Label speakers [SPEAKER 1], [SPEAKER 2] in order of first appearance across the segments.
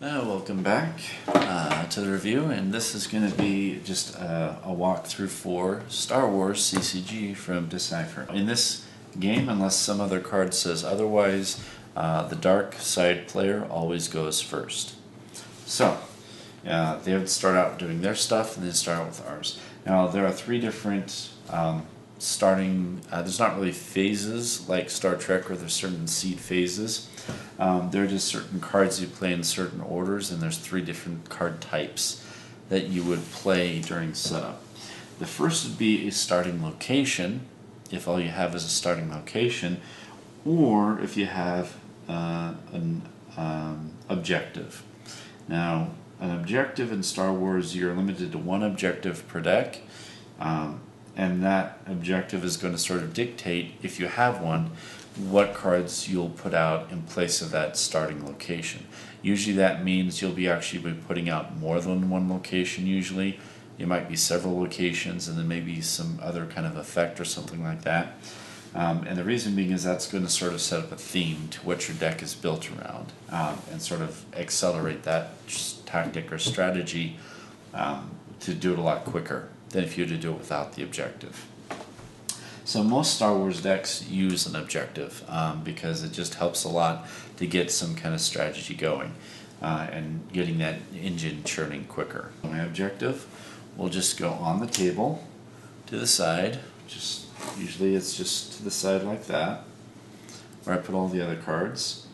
[SPEAKER 1] Welcome back to the review, and this is going to be just a walkthrough for Star Wars CCG from Decipher. In this game, unless some other card says otherwise, the dark side player always goes first. So, they have to start out doing their stuff and then start out with ours. Now, there are three different there's not really phases like Star Trek where there's certain seed phases. There are just certain cards you play in certain orders, and there's three different card types that you would play during setup. The first would be a starting location, if all you have is a starting location, or if you have an objective. Now, an objective in Star Wars, you're limited to one objective per deck, and that objective is going to sort of dictate, if you have one, what cards you'll put out in place of that starting location. Usually that means you'll be actually putting out more than one location usually. It might be several locations and then maybe some other kind of effect or something like that. And the reason being is that's going to sort of set up a theme to what your deck is built around, and sort of accelerate that tactic or strategy to do it a lot quicker than if you were to do it without the objective. So most Star Wars decks use an objective because it just helps a lot to get some kind of strategy going and getting that engine churning quicker. My objective will just go on the table to the side. Usually it's just to the side like that, where I put all the other cards.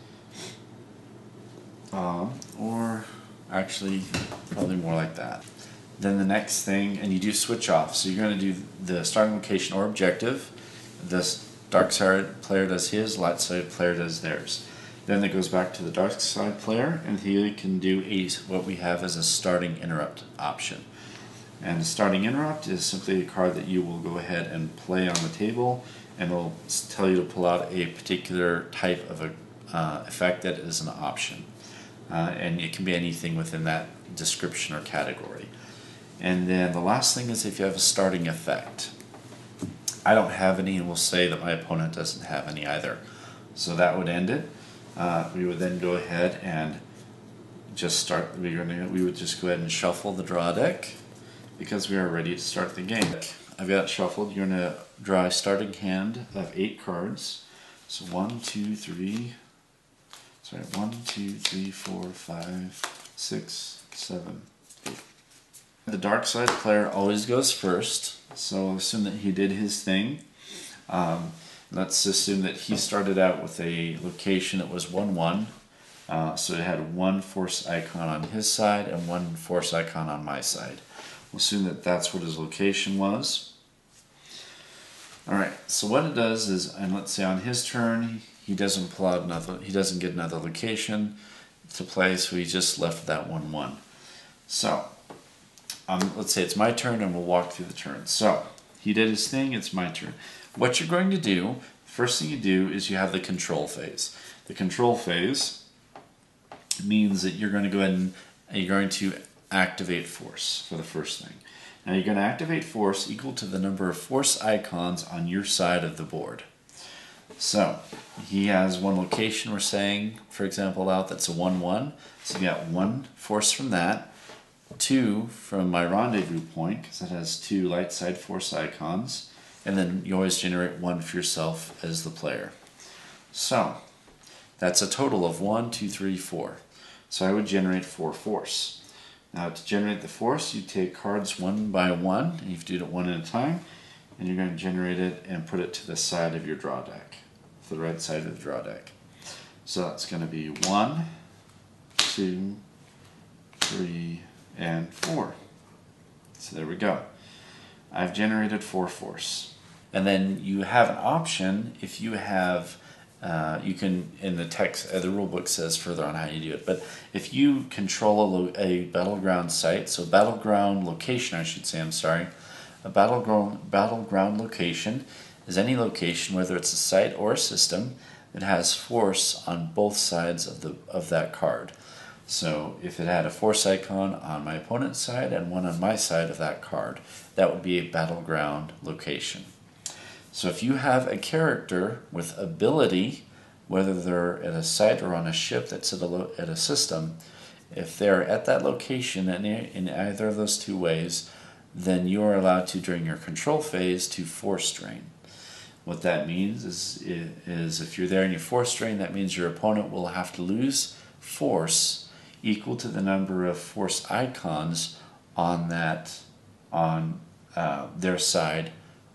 [SPEAKER 1] Or actually probably more like that. Then the next thing, and you do switch off. So you're going to do the starting location or objective. The dark side player does his, light side player does theirs. Then it goes back to the dark side player, and he can do what we have as a starting interrupt option. And the starting interrupt is simply a card that you will go ahead and play on the table, and it'll tell you to pull out a particular type of effect that is an option. And it can be anything within that description or category. And then the last thing is if you have a starting effect. I don't have any, and we'll say that my opponent doesn't have any either. So that would end it. We would then go ahead and just start. We would just go ahead and shuffle the draw deck because we are ready to start the game. I've got it shuffled. You're going to draw a starting hand of 8 cards. So 1, 2, 3, 4, 5, 6, 7, 8. The dark side player always goes first, so assume that he did his thing. Let's assume that he started out with a location that was 1-1, so it had one force icon on his side and one force icon on my side. We'll assume that that's what his location was. Alright, so what it does is, and let's say on his turn, he doesn't pull out he doesn't get another location to play, so he just left that 1-1. So, let's say it's my turn and we'll walk through the turns. So, he did his thing, it's my turn. What you're going to do, first thing you do is you have the control phase. The control phase means that you're going to go ahead and you're going to activate force for the first thing. Now you're going to activate force equal to the number of force icons on your side of the board. So, he has one location we're saying, for example, out that's a 1-1. So you got one force from that. 2 from my rendezvous point, because it has 2 light side force icons, and then you always generate 1 for yourself as the player. So that's a total of 1, 2, 3, 4. So I would generate 4 force. Now to generate the force, you take cards one by one, and you do it one at a time, and you're going to generate it and put it to the side of your draw deck, to the right side of the draw deck. So that's going to be 1, 2, 3, and 4. So there we go. I've generated 4 force. And then you have an option if you have, you can, in the text, the rule book says further on how you do it, but if you control a battleground site, so battleground location I should say, I'm sorry, a battleground location is any location, whether it's a site or a system, that has force on both sides of that card. So if it had a force icon on my opponent's side and one on my side of that card, that would be a battleground location. So if you have a character with ability, whether they're at a site or on a ship that's at a system, if they're at that location in either of those two ways, then you are allowed to, during your control phase, to force drain. What that means is if you're there and you force drain, that means your opponent will have to lose force equal to the number of force icons on their side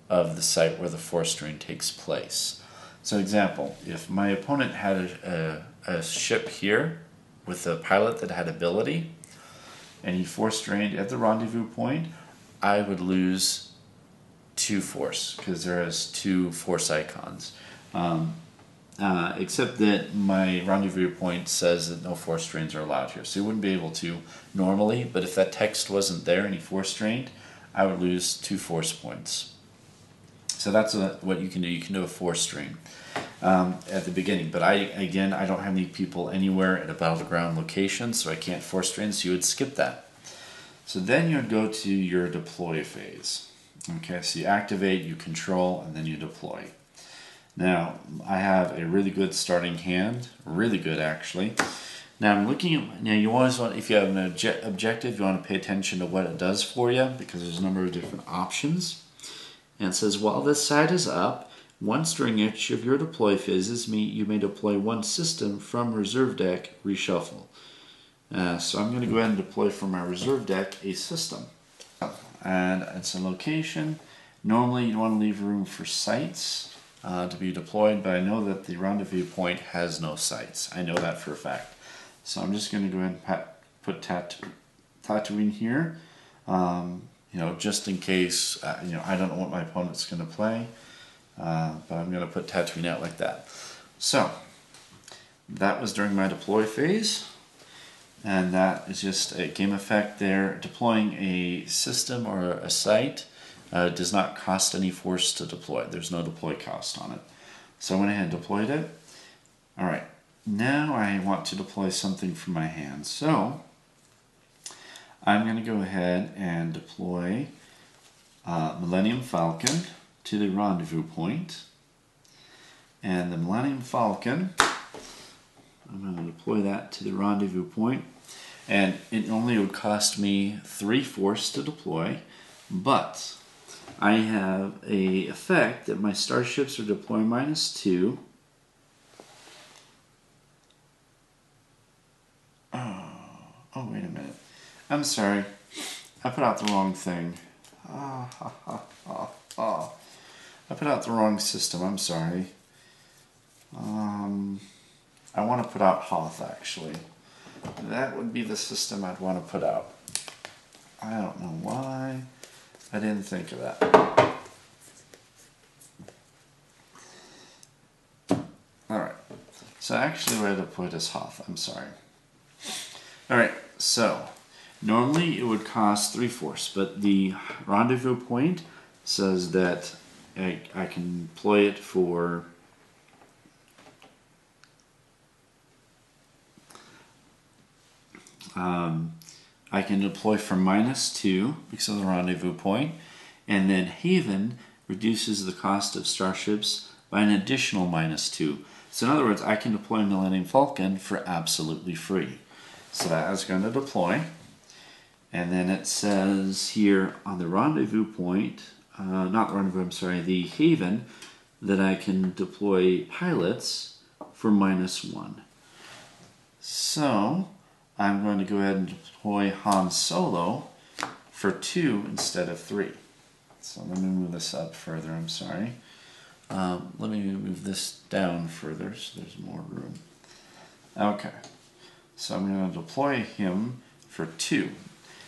[SPEAKER 1] of the site where the force drain takes place. So example, if my opponent had a ship here with a pilot that had ability, and he force drained at the rendezvous point, I would lose 2 force, because there is 2 force icons. Except that my rendezvous point says that no force drains are allowed here. So you wouldn't be able to normally, but if that text wasn't there and he force drained, I would lose 2 force points. So that's what you can do. You can do a force drain at the beginning. But I don't have any people anywhere at a battleground location, so I can't force drain, so you would skip that. So then you would go to your deploy phase. Okay, so you activate, you control, and then you deploy. Now, I have a really good starting hand, really good actually. Now I'm looking at, now you always want, if you have an objective, you want to pay attention to what it does for you, because there's a number of different options. And it says, while this side is up, once during each of your deploy phases, you may deploy 1 system from reserve deck, reshuffle. So I'm going to go ahead and deploy from my reserve deck a system. And it's a location. Normally you want to leave room for sites to be deployed, but I know that the rendezvous point has no sites. I know that for a fact. So I'm just going to go ahead and put Tatooine here, you know, just in case, you know, I don't know what my opponent's going to play, but I'm going to put Tatooine out like that. So that was during my deploy phase. And that is just a game effect there. Deploying a system or a site does not cost any force to deploy. There's no deploy cost on it. So I went ahead and deployed it. All right, now I want to deploy something from my hand. So I'm going to go ahead and deploy Millennium Falcon to the rendezvous point. And the Millennium Falcon, I'm going to deploy that to the rendezvous point. And it only would cost me 3 force to deploy, but I have a effect that my starships are deploy -2. Oh, wait a minute. I'm sorry. I put out the wrong thing. I put out the wrong system. I'm sorry. I want to put out Hoth, actually. That would be the system I'd want to put out. I don't know why I didn't think of that. Alright, so actually what I deployed is Hoth, I'm sorry. Alright, so normally it would cost 3 force, but the rendezvous point says that I can deploy it for I can deploy for -2 because of the rendezvous point, and then Haven reduces the cost of starships by an additional -2. So in other words, I can deploy Millennium Falcon for absolutely free. So that is going to deploy, and then it says here on the rendezvous point, not the rendezvous, I'm sorry, the Haven, that I can deploy pilots for -1. So I'm going to go ahead and deploy Han Solo for 2 instead of 3. So let me move this up further, I'm sorry. Let me move this down further so there's more room. Okay, so I'm going to deploy him for 2.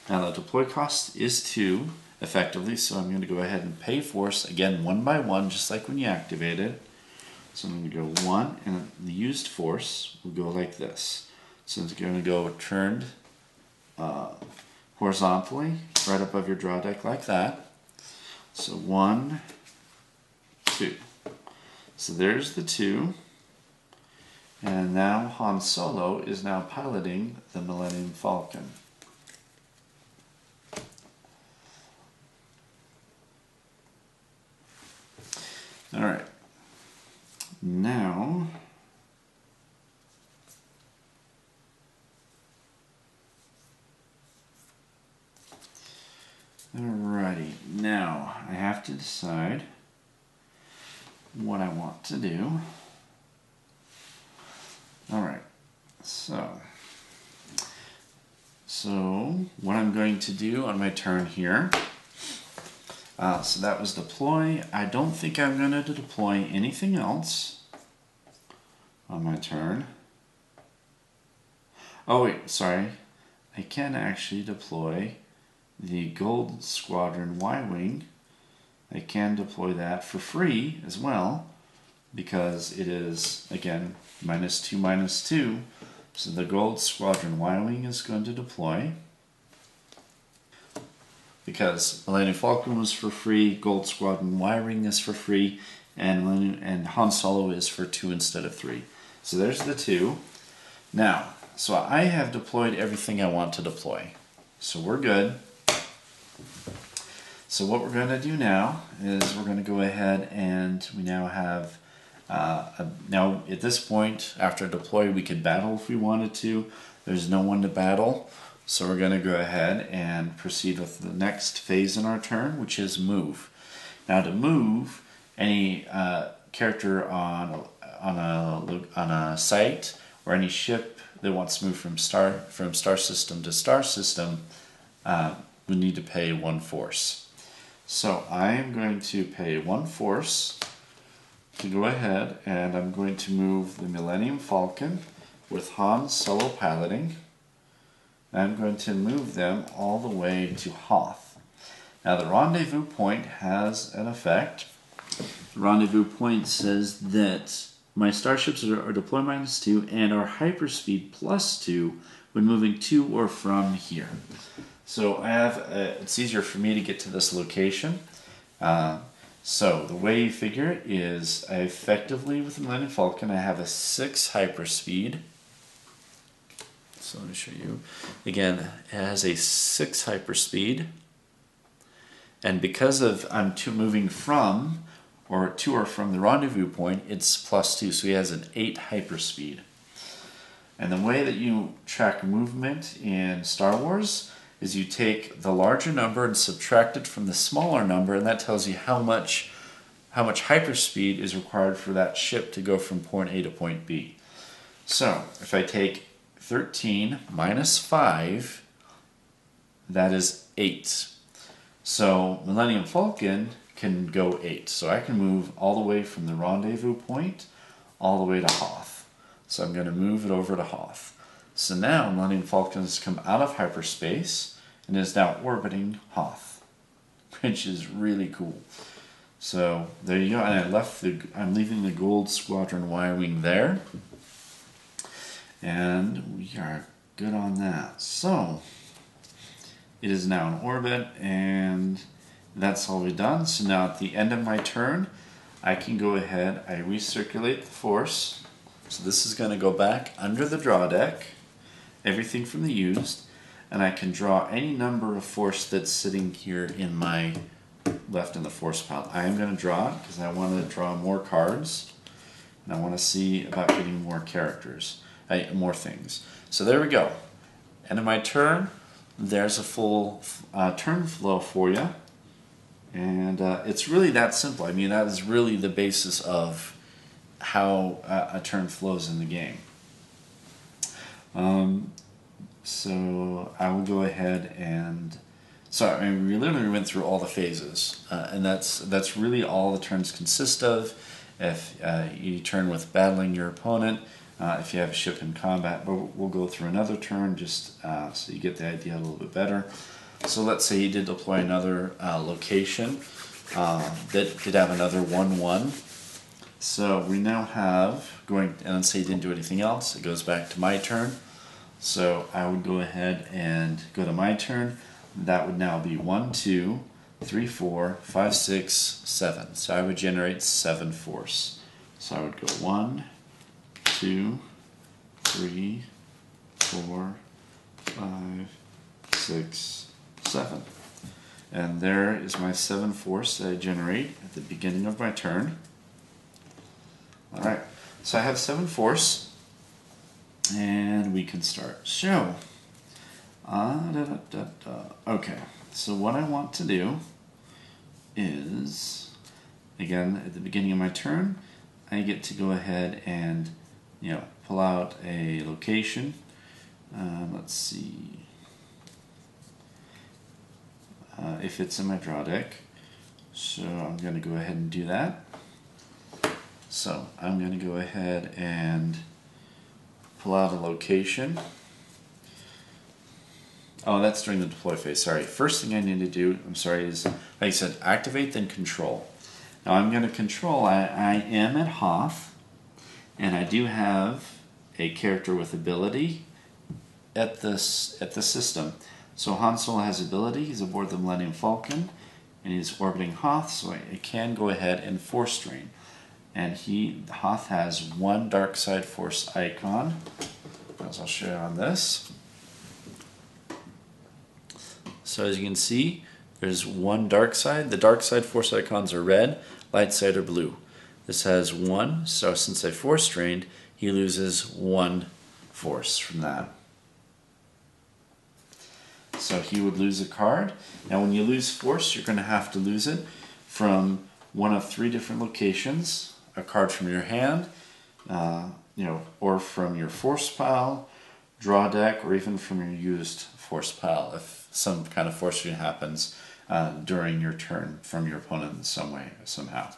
[SPEAKER 1] Now the deploy cost is 2, effectively, so I'm going to go ahead and pay force, again, 1 by 1, just like when you activate it. So I'm going to go 1, and the used force will go like this. So it's going to go turned horizontally, right above your draw deck like that. So 1, 2. So there's the 2. And now Han Solo is now piloting the Millennium Falcon. Alright. Now Alrighty, now I have to decide what I want to do. Alright, so what I'm going to do on my turn here, so that was deploy. I don't think I'm going to deploy anything else on my turn. Oh wait, sorry. I can actually deploy the Gold Squadron Y-Wing. I can deploy that for free as well, because it is, again, -2, -2. So the Gold Squadron Y-Wing is going to deploy. Because Millennium Falcon was for free, Gold Squadron Y-Wing is for free, and Han Solo is for 2 instead of 3. So there's the 2. Now, so I have deployed everything I want to deploy. So we're good. So what we're going to do now is we're going to go ahead and we now have, now at this point, after deploy, we could battle if we wanted to. There's no one to battle. So we're going to go ahead and proceed with the next phase in our turn, which is move. Now to move, any character on a site or any ship that wants to move from star system to star system would need to pay 1 force. So I am going to pay 1 force to go ahead, and I'm going to move the Millennium Falcon with Han Solo piloting. I'm going to move them all the way to Hoth. Now the rendezvous point has an effect. The rendezvous point says that my starships are deploy -2 and are hyperspeed +2 when moving to or from here. So I have it's easier for me to get to this location. So the way you figure it is I effectively, with the Millennium Falcon, I have a 6 hyperspeed. So let me show you. Again, it has a 6 hyperspeed. And because of I'm moving from or to or from the rendezvous point, it's +2. So he has an 8 hyperspeed. And the way that you track movement in Star Wars is you take the larger number and subtract it from the smaller number, and that tells you how much hyperspeed is required for that ship to go from point A to point B. So if I take 13 minus 5, that is 8. So Millennium Falcon can go 8. So I can move all the way from the rendezvous point all the way to Hoth. So I'm going to move it over to Hoth. So now Millennium Falcon has come out of hyperspace and is now orbiting Hoth, which is really cool. So there you go. And I'm leaving the Gold Squadron Y-Wing there. And we are good on that. So it is now in orbit, and that's all we've done. So now at the end of my turn, I can go ahead, I recirculate the force. So this is going to go back under the draw deck, everything from the used, and I can draw any number of force that's sitting here in my left in the force pile. I am going to draw it because I want to draw more cards, and I want to see about getting more characters, more things. So there we go. End of my turn. There's a full turn flow for you, and it's really that simple. I mean, that is really the basis of how a turn flows in the game. So I will go ahead and I mean, we literally went through all the phases, and that's really all the turns consist of. If you turn with battling your opponent, if you have a ship in combat, but we'll go through another turn just so you get the idea a little bit better. So let's say you did deploy another location that did have another 1-1. So we now have and let's say you didn't do anything else, it goes back to my turn. So I would go ahead and go to my turn. That would now be 1, 2, 3, 4, 5, 6, 7. So I would generate 7 force. So I would go 1, 2, 3, 4, 5, 6, 7. And there is my 7 force that I generate at the beginning of my turn. Alright, so I have 7 force. And we can start. So, okay, So what I want to do is, again, at the beginning of my turn, I get to go ahead and, pull out a location. Let's see if it's in my draw deck. So I'm going to go ahead and do that. So I'm going to go ahead and pull out a location. Oh, that's during the deploy phase. Sorry. First thing I need to do, is, like I said, activate, then control. Now I'm going to control. I am at Hoth, and I do have a character with ability at the system. So Han Solo has ability. He's aboard the Millennium Falcon, and he's orbiting Hoth, so I can go ahead and force drain. And Hoth has one dark side force icon, as I'll show you on this. So as you can see, there's one dark side. The dark side force icons are red, light side are blue. This has one, so since I force drained, he loses one force from that. So he would lose a card. Now when you lose force, you're going to have to lose it from one of 3 different locations. A card from your hand, or from your force pile, draw deck, or even from your used force pile if some kind of force drain happens during your turn from your opponent in some way, somehow.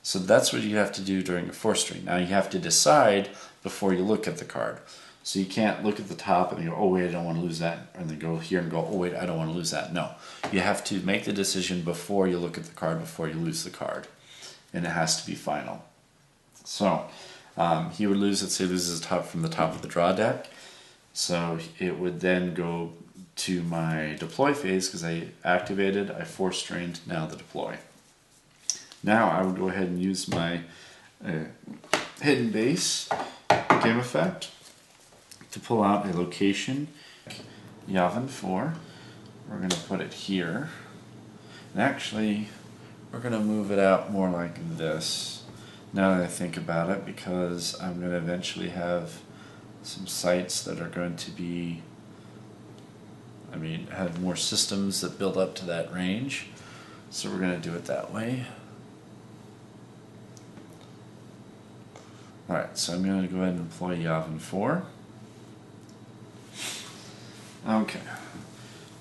[SPEAKER 1] So that's what you have to do during a force drain. Now you have to decide before you look at the card. So you can't look at the top and go, oh wait, I don't want to lose that, and then go here and go, oh wait, I don't want to lose that. No, you have to make the decision before you look at the card, before you lose the card. And it has to be final. So he would lose, let's say, loses from the top of the draw deck. So it would then go to my deploy phase because I activated, I force drained, now the deploy. Now I would go ahead and use my hidden base game effect to pull out a location, Yavin 4. We're going to put it here. And actually, we're going to move it out more like this, now that I think about it, because I'm going to eventually have some sites that are going to be, have more systems that build up to that range. So we're going to do it that way. Alright, so I'm going to go ahead and employ Yavin 4. Okay.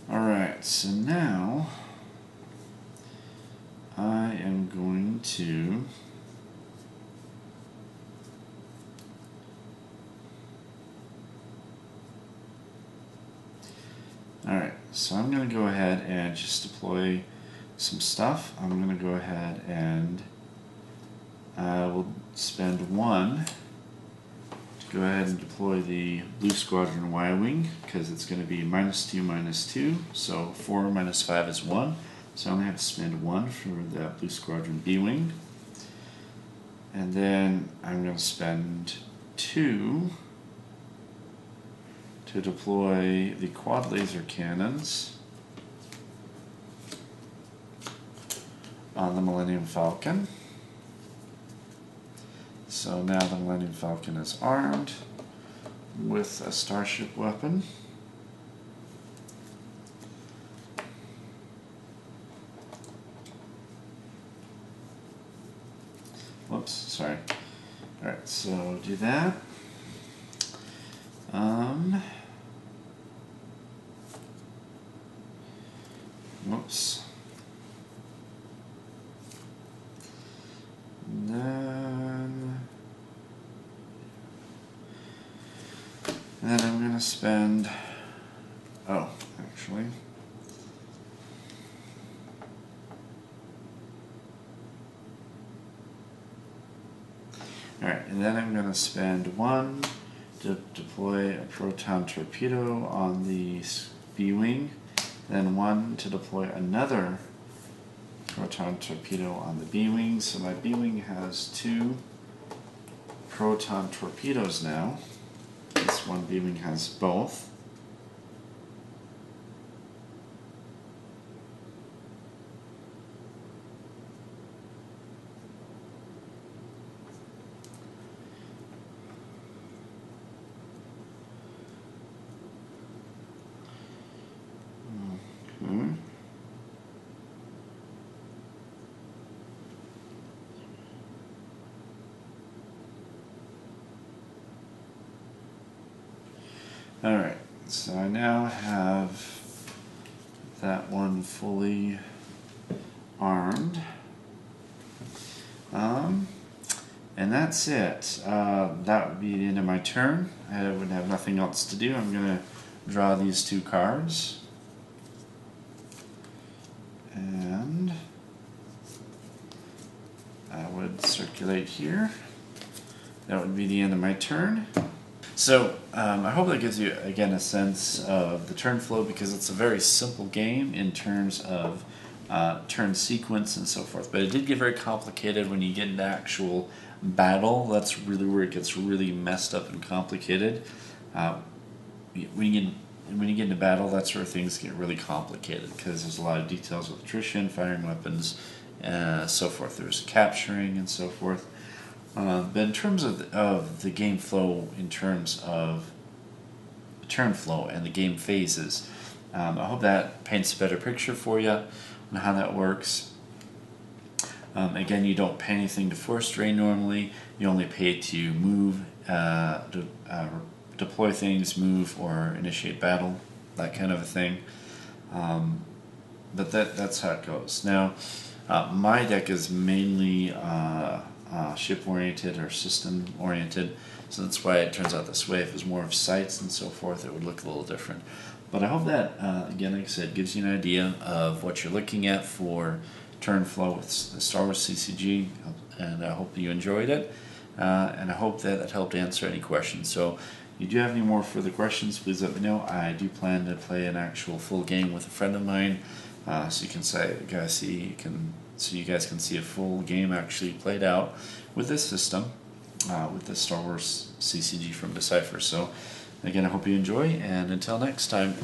[SPEAKER 1] Alright, so now I am going to so I'm going to go ahead and just deploy some stuff. I'm going to go ahead and we'll spend 1 to go ahead and deploy the Blue Squadron Y-Wing, because it's going to be -2, -2, so 4 minus 5 is 1. So I'm going to have to spend 1 for the Blue Squadron B-Wing. And then I'm going to spend 2 to deploy the quad laser cannons on the Millennium Falcon. So now the Millennium Falcon is armed with a starship weapon. Whoops, sorry. Alright, so do that. Whoops. And then I'm going to spend, actually, alright, and then I'm going to spend 1 to deploy a proton torpedo on the B-Wing, then 1 to deploy another proton torpedo on the B-Wing. So my B-Wing has 2 proton torpedoes now. This one B-Wing has both. Alright, so I now have that one fully armed. And that's it. That would be the end of my turn. I would have nothing else to do. I'm going to draw these 2 cards. And I would circulate here. That would be the end of my turn. So I hope that gives you, again, a sense of the turn flow, because it's a very simple game in terms of turn sequence and so forth. But it did get very complicated when you get into actual battle. That's really where it gets really messed up and complicated. When you get into battle, that's where things get really complicated, because there's a lot of details with attrition, firing weapons, so forth. There's capturing and so forth. But in terms of the game flow, in terms of turn flow and the game phases, I hope that paints a better picture for you on how that works. Again, you don't pay anything to force drain normally. You only pay to move, deploy things, move, or initiate battle, that kind of a thing. But that's how it goes. Now, my deck is mainly ship-oriented or system-oriented, so that's why it turns out this way. If it was more of sites and so forth, it would look a little different. But I hope that, again, like I said, gives you an idea of what you're looking at for turn flow with the Star Wars CCG, and I hope you enjoyed it, and I hope that it helped answer any questions. So if you do have any more further questions, please let me know. I do plan to play an actual full game with a friend of mine, so you guys can see a full game actually played out with this system, with the Star Wars CCG from Decipher. So again, I hope you enjoy, and until next time.